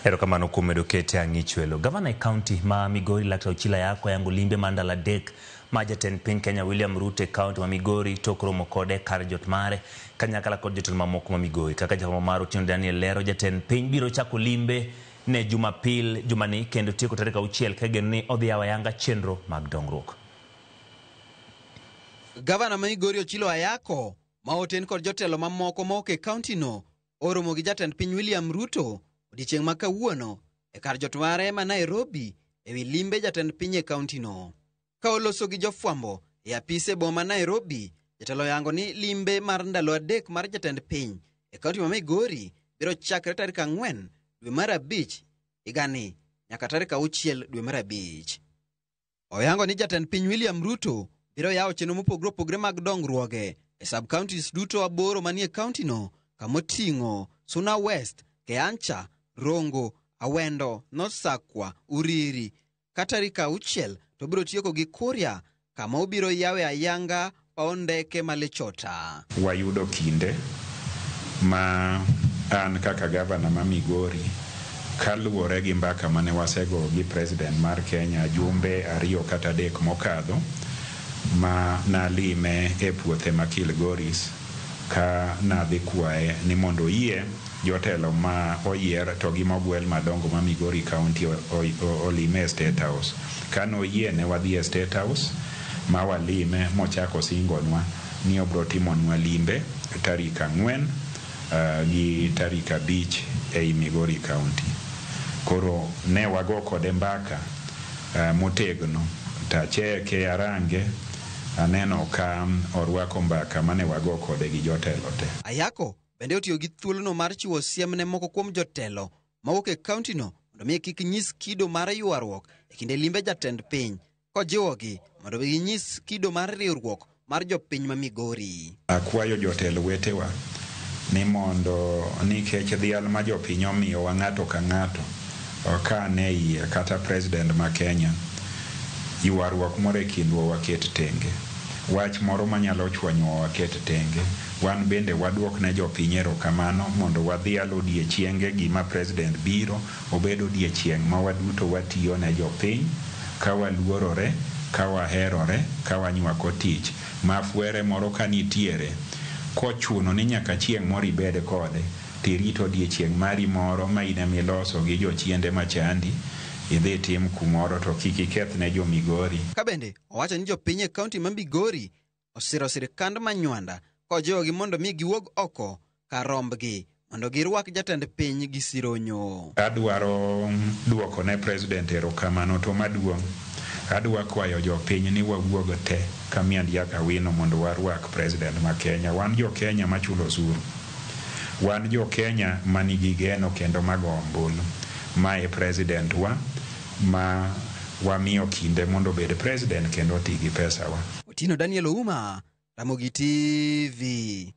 Erokamano kuom medo kete ang'ichwelo. Gavana e kaunti ma Migori Laktar Ochila yako yango limbe mandala dek ma jatend piny Kenya William Ruto e kaunti ma Migori tok romo kode kar jot mare kanyakla kod jotelo mamoko ma Migori. Kaka jagoro mar Otieno Daniel lero, jatend piny biro chako limbe ne Jumapil jumani kendo tieko tarik 6 kageno ni odhi yawo ayanga chenro mag dongruok. Gavana ma Migori Ochilo Ayako ma oten kod jotelo mamoko ma e kaunti no oromo gi jatend piny William Ruto odiechieng' ma kawuono e kar jot mare ma Nairobi ewi limbe jatend piny e kaunti no. Ka oloso gi jofwambo e apise boma Nairobi, jatelo yango ni limbe mar ndalo adek mar jatend piny e kaunti ma Migori biro chakre tarik 4 dwe mar 5 higani nyaka tarik 6 dwe mar 5. Oyango ni jatend piny William Ruto biro yawo chenro mopogore opogore mag dongruoge e sub-counties duto 8 manie kaunti no, kamoting'o Suna West, Keancha, Rongo, Awendo, North Sakwa, Uriri. Ka tarik 6 to biro tieko gi Kuria, kama obiro yawe ayanga paw ndeke ma Lechota. Wayudo kinde ma an kaka gavana ma Migori kaluwore gi mbaka mane wasego gi president mar Kenya jumbe 2 kata 3 mokadho ma nalime e puothe ma Kilgoris ka nadhi kwaye ni mondo yie jotelo ma oyier to gi mogwel madongo ma Migori County olime State House. Kano yie ne wadhi e State House ma walime mochako singonwa ni obro timonwa limbe tarik 4 gi tarik 5 e Migori County. Koro ne wago kode mbaka motegno tacheke arange aneno ka orwako mbaka mane wago kode gi jotelo te. Ayako bende otiyo gi thuolono mar chiwo siem ne moko kuom jotelo mawuok e kaunti no mondo mi kik nyis kido mar ywaruok e kinde limbe jatend piny, kojiwogi mondo ginyis kido mar riwruok mar jopiny ma Migori. Akwayo jotelo wetewa ni mondo nikech dhial ma jopiny omiyo wa ng'ato ka ng'ato ka ne iye kata president ma Kenya, ywaruok moro e kindwa waket tenge. Wach moro manyalo chwanyowa waket tenge. Wan bende waduok ne jopiny erokamano mondo wadhial odiechienge gima president biro obedo odiechieng' ma waduto watiyo ne jopiny ka waluorore, ka waherore, ka wanywako tich. Mafwere moro ka nitiere kochuno ni nyaka chieng' moro ibed kode, tirito odiechieng' mari moro ma ine miloso gi jochiende machandi idhi tim kumoro to kik iketh ne jo Migori. Ka bende owacho ni jopiny e kaunti ma Migori osiro sirkand manywanda kojiwogi mondo mi giwuog oko kar rombgi mondo girwak jatend piny gi sironyo. Adwaro duoko ne president erokamano to maduong'. Adwa kwayo jopiny ni wawuog te ka miandiaka wino mondo warwak president ma Kenya. Wan jo Kenya machulo osuru. Wan jo Kenya manigi geno kendo mago ombulu. Ma e president wa ma wamiyo kinde mondo bed president kendo ti gi pesa wa. Otieno Daniel Ouma, Ramogi TV.